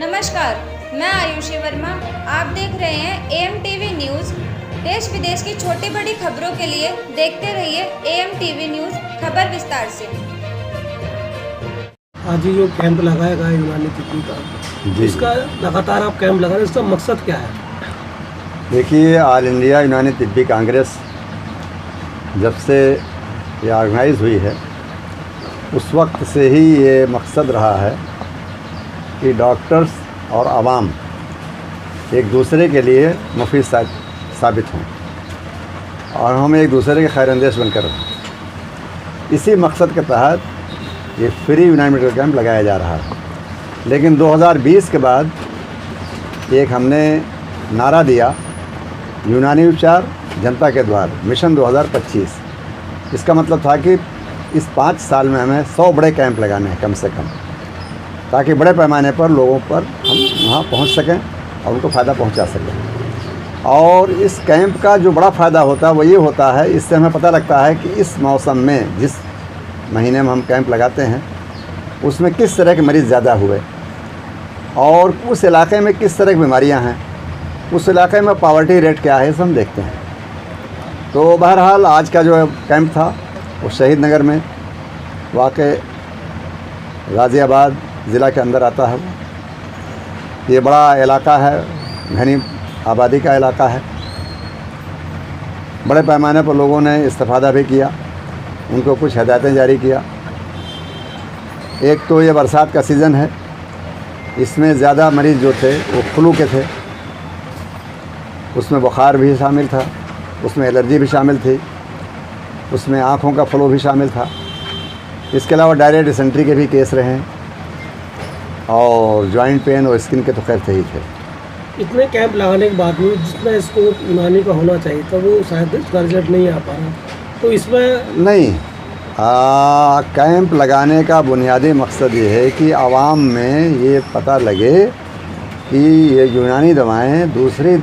नमस्कार, मैं आयुषी वर्मा। आप देख रहे हैं AMTV न्यूज़। देश विदेश की छोटी बड़ी खबरों के लिए देखते रहिए AMTV न्यूज़। खबर विस्तार से। आज ये जो कैंप लगाया गया है यूनानी तिब्बी का, इसका लगातार आप कैंप लगा रहे हैं, इसका मकसद क्या है? देखिए, ऑल इंडिया यूनानी तिब्बी कांग्रेस जब से ये ऑर्गेनाइज हुई है उस वक्त से ही ये मकसद रहा है कि डॉक्टर्स और आवाम एक दूसरे के लिए मुफीद साबित हों और हम एक दूसरे के खैरअंदेश बनकर रहें। इसी मकसद के तहत ये फ्री यूनानी मेडिकल कैंप लगाया जा रहा है। लेकिन 2020 के बाद एक हमने नारा दिया, यूनानी उपचार जनता के द्वार मिशन 2025। इसका मतलब था कि इस 5 साल में हमें 100 बड़े कैंप लगाने हैं कम से कम, ताकि बड़े पैमाने पर लोगों पर हम वहाँ पहुँच सकें और उनको फ़ायदा पहुँचा सकें। और इस कैंप का जो बड़ा फ़ायदा होता है वो ये होता है, इससे हमें पता लगता है कि इस मौसम में, जिस महीने में हम कैंप लगाते हैं, उसमें किस तरह के मरीज़ ज़्यादा हुए और उस इलाके में किस तरह की बीमारियाँ हैं, उस इलाके में पॉवर्टी रेट क्या है, इसे हम देखते हैं। तो बहरहाल आज का जो कैंप था वो शहीद नगर में वाक़ गाज़ियाबाद ज़िला के अंदर आता है। ये बड़ा इलाका है, घनी आबादी का इलाका है। बड़े पैमाने पर लोगों ने इस्तेफ़ादा भी किया, उनको कुछ हिदायतें जारी किया। एक तो ये बरसात का सीज़न है, इसमें ज़्यादा मरीज़ जो थे वो फ्लू के थे, उसमें बुखार भी शामिल था, उसमें एलर्जी भी शामिल थी, उसमें आँखों का फ्लो भी शामिल था। इसके अलावा डायरिया डिसेंट्री के भी केस रहे हैं और जॉइंट पेन और स्किन के तो खैर थे ही थे। इतने कैंप लगाने के बाद में जितना स्कोप यूनानी का होना चाहिए था वो शायद इसका रिजल्ट नहीं आ पा रहा, तो इसमें नहीं, कैंप लगाने का बुनियादी मकसद ये है कि आवाम में ये पता लगे कि ये यूनानी दवाएं दूसरी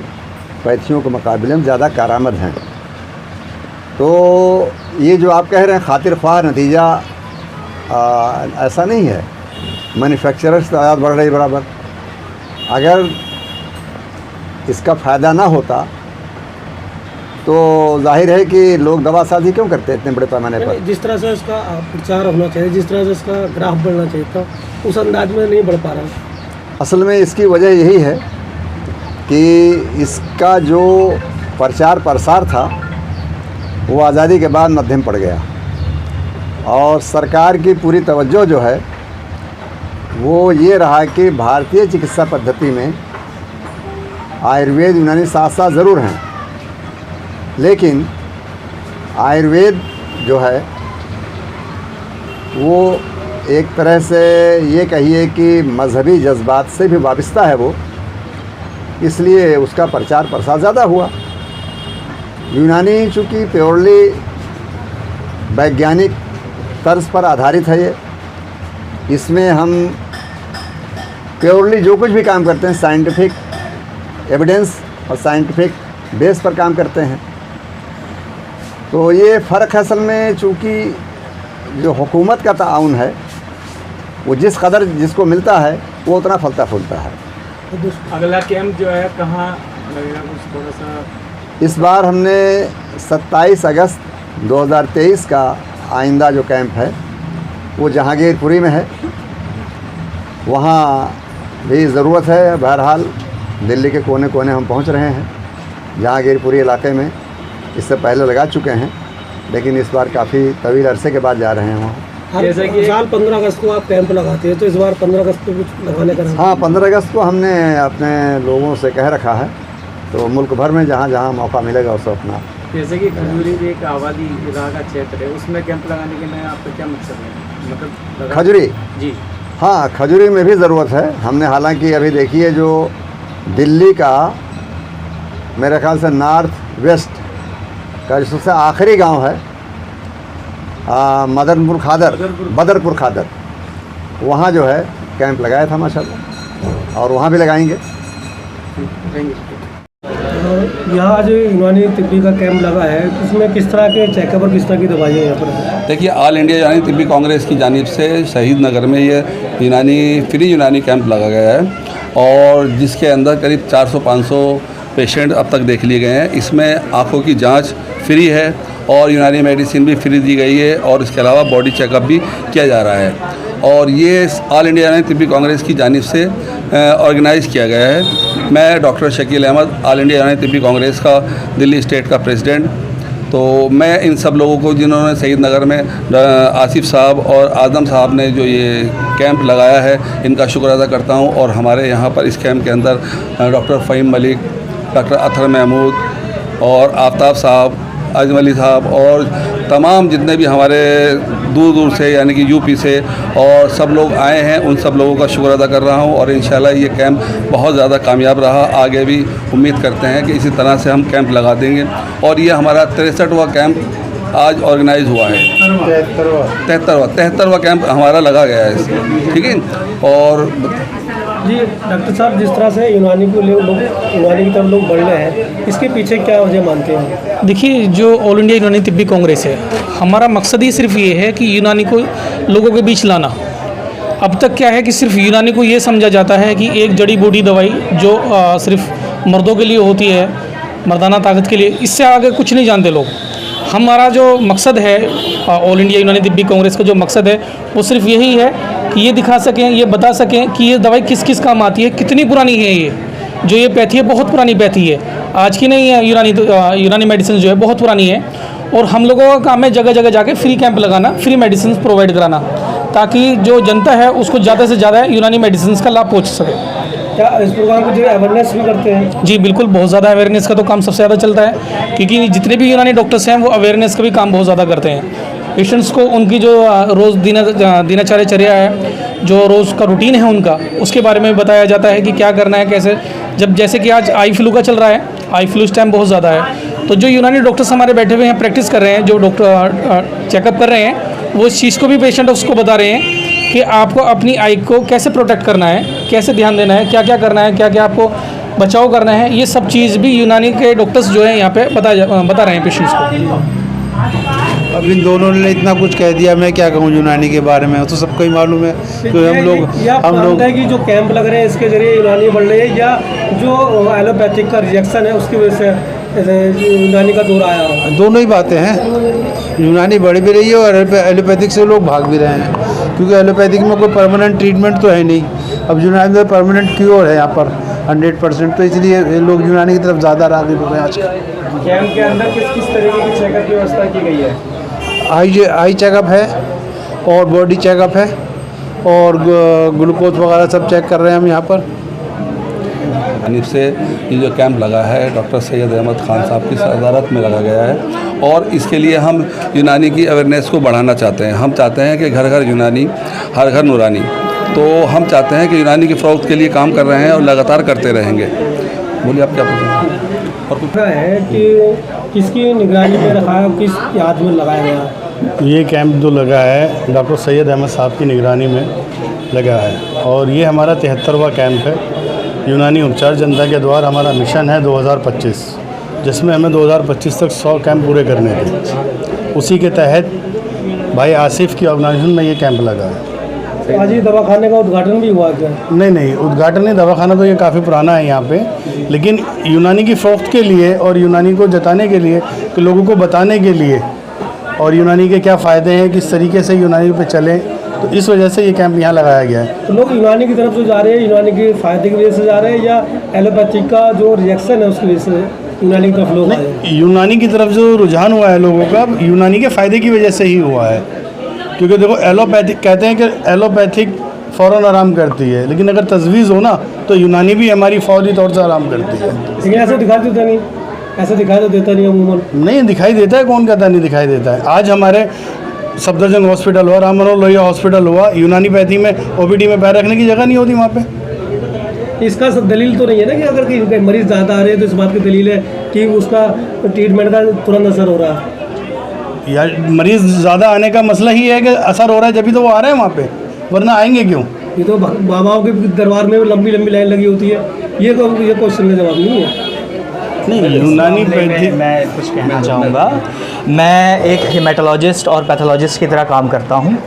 पैथियों के मुकाबले में ज़्यादा कारआमद हैं। तो ये जो आप कह रहे हैं खातिर ख्वाह नतीजा, ऐसा नहीं है। मैन्युफैक्चरर्स तादाद बढ़ रही बराबर। अगर इसका फ़ायदा ना होता तो जाहिर है कि लोग दवासाजी क्यों करते हैं इतने बड़े पैमाने पर। जिस तरह से इसका प्रचार होना चाहिए, जिस तरह से इसका ग्राफ बढ़ना चाहिए था, उस अंदाज में नहीं बढ़ पा रहा। असल में इसकी वजह यही है कि इसका जो प्रचार प्रसार था वो आज़ादी के बाद मध्यम पड़ गया और सरकार की पूरी तवज्जो जो है वो ये रहा कि भारतीय चिकित्सा पद्धति में आयुर्वेद यूनानी साथ साथ ज़रूर हैं, लेकिन आयुर्वेद जो है वो एक तरह से ये कहिए कि मजहबी जज्बात से भी वाबस्ता है वो, इसलिए उसका प्रचार प्रसार ज़्यादा हुआ। यूनानी चूँकि प्योरली वैज्ञानिक तर्ज पर आधारित है ये, इसमें हम प्योरली जो कुछ भी काम करते हैं साइंटिफिक एविडेंस और साइंटिफिक बेस पर काम करते हैं। तो ये फ़र्क है असल में, चूँकि जो हुकूमत का ताउन है वो जिस कदर जिसको मिलता है वो उतना फलता फूलता है। अगला कैंप जो है कहाँ लगेगा, कुछ थोड़ा सा? इस बार हमने 27 अगस्त 2023 का आइंदा जो कैंप है वो जहांगीरपुरी में है। वहाँ भी ज़रूरत है। बहरहाल दिल्ली के कोने कोने हम पहुँच रहे हैं जहांगीरपुरी इलाके में। इससे पहले लगा चुके हैं, लेकिन इस बार काफ़ी तवील अरसे के बाद जा रहे हैं वहाँ। जैसे कि साल 15 अगस्त को आप कैंप लगाते हैं, तो इस बार 15 अगस्त को कुछ लगाने का? हाँ, 15 अगस्त को हमने अपने लोगों से कह रखा है, तो मुल्क भर में जहाँ जहाँ मौका मिलेगा उसे अपना। जैसे कि खजूरी भी एक आबादी इलाका क्षेत्र है, उसमें कैंप लगाने के लिए आपका क्या मकसद है? मतलब खजूरी जी हाँ, खजूरी में भी ज़रूरत है। हमने हालांकि अभी देखिए जो दिल्ली का मेरे ख्याल से नॉर्थ वेस्ट का जो सबसे आखिरी गांव है बदरपुर खादर, वहाँ जो है कैंप लगाया था माशाल्लाह, और वहाँ भी लगाएंगे। यहाँ आज यूनानी तिब्बी का कैंप लगा है, इसमें किस तरह के चेकअप और किस तरह की दवाइयाँ यहाँ पर? देखिए, ऑल इंडिया यूनानी तिब्बी कांग्रेस की जानिब से शहीद नगर में ये फ्री यूनानी कैंप लगा गया है और जिसके अंदर करीब 400-500 पेशेंट अब तक देख लिए गए हैं। इसमें आँखों की जांच फ्री है और यूनानी मेडिसिन भी फ्री दी गई है और इसके अलावा बॉडी चेकअप भी किया जा रहा है। और ये ऑल इंडिया यूनानी तिब्बी कांग्रेस की जानिब से ऑर्गेनाइज़ किया गया है। मैं doctor Shakeel Ahmad, all India Unani Tibbi Congress का दिल्ली स्टेट का प्रेसिडेंट, तो मैं इन सब लोगों को जिन्होंने शहीद नगर में आसिफ साहब और आदम साहब ने जो ये कैंप लगाया है, इनका शुक्र अदा करता हूँ। और हमारे यहाँ पर इस कैंप के अंदर डॉक्टर फ़हीम मलिक, डॉक्टर अतहर महमूद और आफ्ताब साहब, आजम अली साहब और तमाम जितने भी हमारे दूर दूर से यानी कि यूपी से और सब लोग आए हैं, उन सब लोगों का शुक्र अदा कर रहा हूँ। और इंशाल्लाह ये कैंप बहुत ज़्यादा कामयाब रहा। आगे भी उम्मीद करते हैं कि इसी तरह से हम कैंप लगा देंगे। और ये हमारा 63वां कैंप आज ऑर्गेनाइज हुआ है। 73वां कैंप हमारा लगा गया है, ठीक है। और जी डॉक्टर साहब, जिस तरह से यूनानी की तरफ लोग बढ़ रहे हैं, इसके पीछे क्या वजह मानते हैं? देखिए, जो ऑल इंडिया यूनानी तिब्बी कांग्रेस है, हमारा मकसद ही सिर्फ ये है कि यूनानी को लोगों के बीच लाना। अब तक क्या है कि सिर्फ यूनानी को ये समझा जाता है कि एक जड़ी बूटी दवाई जो सिर्फ मर्दों के लिए होती है, मर्दाना ताकत के लिए, इससे आगे कुछ नहीं जानते लोग। हमारा जो मकसद है ऑल इंडिया यूनानी तिब्बी कांग्रेस का जो मकसद है वो सिर्फ यही है कि ये दिखा सकें, ये बता सकें कि ये दवाई किस किस काम आती है, कितनी पुरानी है। ये जो ये पैथी है बहुत पुरानी पैथी है, आज की नहीं है। यूनानी मेडिसिन जो है बहुत पुरानी है। और हम लोगों का काम है जगह जगह जाके फ्री कैंप लगाना, फ्री मेडिसिन प्रोवाइड कराना, ताकि जो जनता है उसको ज़्यादा से ज़्यादा यूनानी मेडिसिन का लाभ पहुँच सके। क्या इस प्रोग्राम को जो अवेयरनेस भी करते हैं? जी बिल्कुल, बहुत ज़्यादा अवेयरनेस का तो काम सबसे ज़्यादा चलता है, क्योंकि जितने भी यूनानी डॉक्टर्स हैं वो अवेयरनेस का भी काम बहुत ज़्यादा करते हैं। पेशेंट्स को उनकी जो रोज़ दिनचर्या है, जो रोज़ का रूटीन है उनका, उसके बारे में बताया जाता है कि क्या करना है, कैसे। जैसे कि आज आई फ्लू का चल रहा है, आई फ्लू इस टाइम बहुत ज़्यादा है, तो जो यूनानी डॉक्टर्स हमारे बैठे हुए हैं, प्रैक्टिस कर रहे हैं, जो डॉक्टर चेकअप कर रहे हैं, वो इस चीज़ को भी पेशेंट उसको बता रहे हैं कि आपको अपनी आई को कैसे प्रोटेक्ट करना है, कैसे ध्यान देना है, क्या क्या करना है, क्या क्या आपको बचाव करना है। ये सब चीज़ भी यूनानी के डॉक्टर्स जो हैं यहाँ पे बता रहे हैं पेशेंट्स को। अब इन दोनों ने इतना कुछ कह दिया, मैं क्या कहूँ यूनानी के बारे में, तो सबको ही मालूम है। तो हम लोग है कि जो कैंप लग रहे हैं इसके जरिए यूनानी बढ़ रही है, या जो एलोपैथिक का रिजेक्शन है उसकी वजह से यूनानी का दौर आया हो? दोनों ही बातें हैं। यूनानी बढ़ भी रही है और एलोपैथिक से लोग भाग भी रहे हैं, क्योंकि एलोपैथिक में कोई परमानेंट ट्रीटमेंट तो है नहीं। अब यूनानी में परमानेंट क्योर है यहाँ पर 100%, तो इसलिए लोग यूनानी की तरफ ज़्यादा राग़िब हो रहे हैं आजकल। कैंप के अंदर किस किस तरीके की चेकअप की व्यवस्था की गई है? आई चेकअप है और बॉडी चेकअप है और ग्लूकोज वगैरह सब चेक कर रहे हैं हम यहाँ पर। जानिब से ये जो कैंप लगा है डॉक्टर सैयद अहमद खान साहब की सदारत में लगा गया है और इसके लिए हम यूनानी की अवेयरनेस को बढ़ाना चाहते हैं। हम चाहते हैं कि घर घर यूनानी, हर घर नूरानी। तो हम चाहते हैं कि यूनानी की फ़रोख्त के लिए काम कर रहे हैं और लगातार करते रहेंगे। बोलिए आप क्या पूछ रहे हैं? और पूछा है कि किसकी निगरानी में रखा है, किस याद में लगाया गया? ये कैंप जो लगा है डॉक्टर सैयद अहमद साहब की निगरानी में लगा है और ये हमारा 73वां कैंप है। यूनानी उपचार जनता के द्वार हमारा मिशन है 2025, जिसमें हमें 2025 तक 100 कैंप पूरे करने थे। उसी के तहत भाई आसिफ की ऑर्गेनाइजेशन में ये कैंप लगा है। आज ये दवाखाने का उद्घाटन भी हुआ क्या? नहीं, उद्घाटन नहीं, दवाखाना तो ये काफ़ी पुराना है यहाँ पे, लेकिन यूनानी की फ़रोख्त के लिए और यूनानी को जताने के लिए, कि लोगों को बताने के लिए और यूनानी के क्या फ़ायदे हैं, किस तरीके से यूनानी पे चलें, तो इस वजह से ये कैंप यहाँ लगाया गया है। तो लोग यूनानी की तरफ जो जा रहे हैं, यूनानी के फ़ायदे की वजह से जा रहे हैं, या एलोपैथिक का जो रिएक्शन है उसकी वजह से यूनानी की तरफ लोग आए? यूनानी की तरफ जो रुझान हुआ है लोगों का, यूनानी के फ़ायदे की वजह से ही हुआ है। क्योंकि देखो, एलोपैथिक कहते हैं कि एलोपैथिक फ़ौरन आराम करती है, लेकिन अगर तजवीज़ हो ना तो यूनानी भी हमारी फौरी तौर से आराम करती है। लेकिन ऐसे दिखाई देता नहीं, ऐसे दिखाई तो देता नहीं अमूमन। नहीं दिखाई देता है, कौन कहता नहीं दिखाई देता है। आज हमारे सफदरजंग हॉस्पिटल हुआ, राम मनोहर लोहिया हॉस्पिटल हुआ, यूनानी पैथी में ओपीडी में पैर रखने की जगह नहीं होती वहाँ पे। इसका सब दलील तो नहीं है ना कि अगर कहीं मरीज़ ज़्यादा आ रहे हैं तो इस बात की दलील है कि उसका ट्रीटमेंट का तुरंत असर हो रहा है? यार मरीज़ ज़्यादा आने का मसला ही है कि असर हो रहा है, जब भी तो वो आ रहे हैं वहाँ पे, वरना आएंगे क्यों? ये तो बाबाओं के दरबार में लंबी लंबी लाइन लगी होती है, ये क्वेश्चन का जवाब नहीं है। नहीं, यूनानी वैदिक मैं कुछ कहना चाहूँगा। मैं एक हेमेटोलॉजिस्ट और पैथोलॉजिस्ट की तरह काम करता हूँ।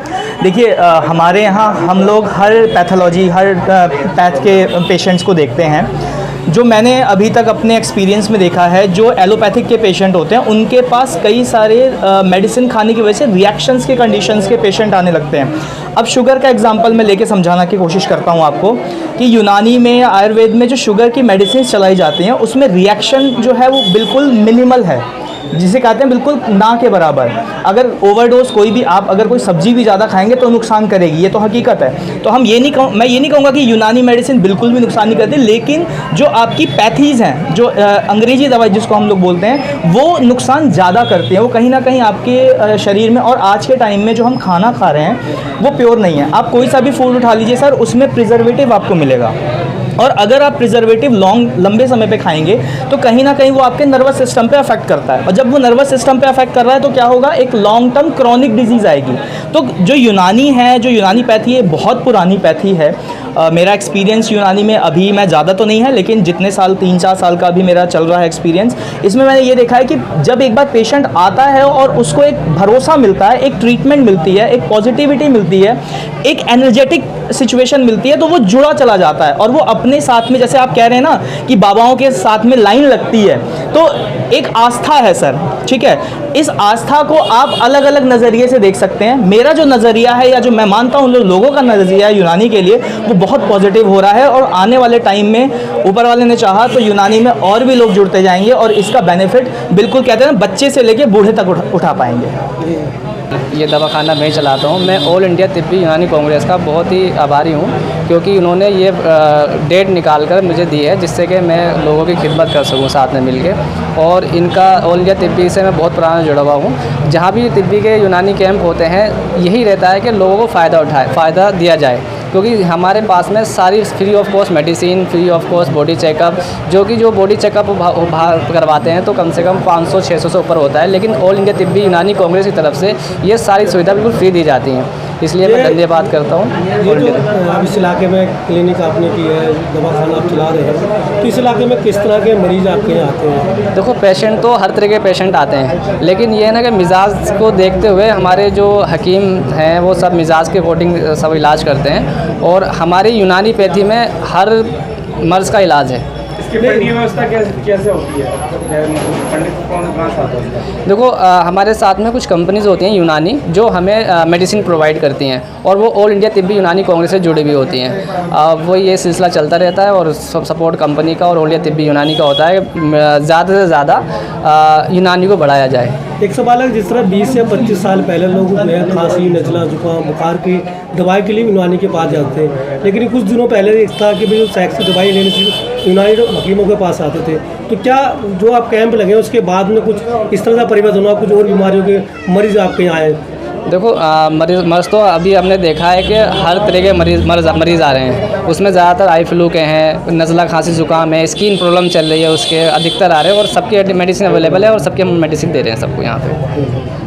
देखिए हमारे यहाँ हम लोग हर पैथोलॉजी, हर पैथ के पेशेंट्स को देखते हैं। जो मैंने अभी तक अपने एक्सपीरियंस में देखा है, जो एलोपैथिक के पेशेंट होते हैं उनके पास कई सारे मेडिसिन खाने की वजह से रिएक्शंस के कंडीशंस के पेशेंट आने लगते हैं। अब शुगर का एग्जांपल मैं लेके समझाना की कोशिश करता हूँ आपको कि यूनानी में या आयुर्वेद में जो शुगर की मेडिसिन चलाई जाती हैं उसमें रिएक्शन जो है वो बिल्कुल मिनिमल है, जिसे कहते हैं बिल्कुल ना के बराबर। अगर ओवरडोज कोई भी आप अगर कोई सब्जी भी ज़्यादा खाएंगे तो नुकसान करेगी, ये तो हकीकत है। तो मैं ये नहीं कहूँगा कि यूनानी मेडिसिन बिल्कुल भी नुकसान नहीं करती, लेकिन जो आपकी पैथीज़ हैं, जो अंग्रेजी दवाई जिसको हम लोग बोलते हैं, वो नुकसान ज़्यादा करती हैं। वो कहीं ना कहीं आपके शरीर में, और आज के टाइम में जो हम खाना खा रहे हैं वो प्योर नहीं है। आप कोई सा भी फूड उठा लीजिए सर, उसमें प्रिजर्वेटिव आपको मिलेगा, और अगर आप प्रिजर्वेटिव लंबे समय पे खाएंगे तो कहीं ना कहीं वो आपके नर्वस सिस्टम पे अफेक्ट करता है, और जब वो नर्वस सिस्टम पे अफेक्ट कर रहा है तो क्या होगा, एक लॉन्ग टर्म क्रॉनिक डिजीज़ आएगी। तो जो यूनानी है, जो यूनानी पैथी है, बहुत पुरानी पैथी है। मेरा एक्सपीरियंस यूनानी में अभी मैं ज़्यादा तो नहीं है, लेकिन जितने साल 3-4 साल का अभी मेरा चल रहा है एक्सपीरियंस, इसमें मैंने ये देखा है कि जब एक बार पेशेंट आता है और उसको एक भरोसा मिलता है, एक ट्रीटमेंट मिलती है, एक पॉजिटिविटी मिलती है, एक एनर्जेटिक सिचुएशन मिलती है, तो वो जुड़ा चला जाता है। और वो अपने साथ में, जैसे आप कह रहे हैं ना कि बाबाओं के साथ में लाइन लगती है, तो एक आस्था है सर, ठीक है। इस आस्था को आप अलग अलग नज़रिए से देख सकते हैं। मेरा जो नज़रिया है, या जो मैं मानता हूँ लोगों का नज़रिया है यूनानी के लिए, वो बहुत पॉजिटिव हो रहा है, और आने वाले टाइम में ऊपर वाले ने चाहा तो यूनानी में और भी लोग जुड़ते जाएंगे, और इसका बेनिफिट बिल्कुल कहते हैं ना, बच्चे से लेके बूढ़े तक उठा पाएंगे। ये दवाखाना मैं चलाता हूँ। मैं ऑल इंडिया तिब्बी यूनानी कांग्रेस का बहुत ही आभारी हूँ, क्योंकि उन्होंने ये डेट निकाल कर मुझे दी है, जिससे कि मैं लोगों की खिदमत कर सकूँ साथ में मिलके। और इनका ऑल इंडिया तिब्बी से मैं बहुत पुराना जुड़ा हुआ हूँ। जहाँ भी तिब्बी के यूनानी कैंप होते हैं, यही रहता है कि लोगों को फ़ायदा दिया जाए, क्योंकि हमारे पास में सारी free of cost medicine, free of cost body checkup, जो बॉडी चेकअप बाहर करवाते हैं तो कम से कम 500-600 से ऊपर होता है, लेकिन ऑल इंडिया तिब्बी यूनानी कांग्रेस की तरफ से ये सारी सुविधा बिल्कुल फ्री दी जाती हैं। इसलिए मैं धन्यवाद करता हूँ। अब इस इलाके में क्लिनिक आपने की है, दवाखाना आप चला रहे हैं, तो इस इलाके में किस तरह के मरीज़ आपके यहाँ आते हैं? देखो, पेशेंट तो हर तरह के पेशेंट आते हैं, लेकिन ये है ना कि मिजाज को देखते हुए हमारे जो हकीम हैं वो सब मिजाज के अकॉर्डिंग सब इलाज करते हैं, और हमारी यूनानी पैथी में हर मर्ज़ का इलाज है। फंडिंग व्यवस्था कैसे होती है? फंडिंग कौन कहाँ से आता है? देखो, हमारे साथ में कुछ कंपनीज होती हैं यूनानी, जो हमें मेडिसिन प्रोवाइड करती हैं, और वो ऑल इंडिया तिब्बी यूनानी कांग्रेस से जुड़ी हुई होती हैं। वो ये सिलसिला चलता रहता है, और सब सपोर्ट कंपनी का और ऑल इंडिया तिब्बी यूनानी का होता है। ज़्यादा से ज़्यादा यूनानी को बढ़ाया जाए। एक सवाल है, जिस तरह 20 से 25 साल पहले लोग खांसी, नज़ला, जुकाम, बुखार की दवाई के लिए यूनानी के पास जाते थे, लेकिन कुछ दिनों पहले एक था कि भाई सेक्स की दवाई लेने से यूनानी हकीमों के पास आते थे। तो क्या जो आप कैंप लगे उसके बाद में कुछ इस तरह का परिवर्तन हुआ, कुछ और बीमारियों के मरीज़ आपके यहाँ आए? देखो, मरीज़ तो अभी हमने देखा है कि हर तरह के मरीज़ आ रहे हैं। उसमें ज़्यादातर आई फ्लू के हैं, नज़ला, खांसी, ज़ुकाम है, स्किन प्रॉब्लम चल रही है, उसके अधिकतर आ रहे हैं, और सबके मेडिसिन अवेलेबल है, और सबके हम मेडिसिन दे रहे हैं सबको यहाँ पे।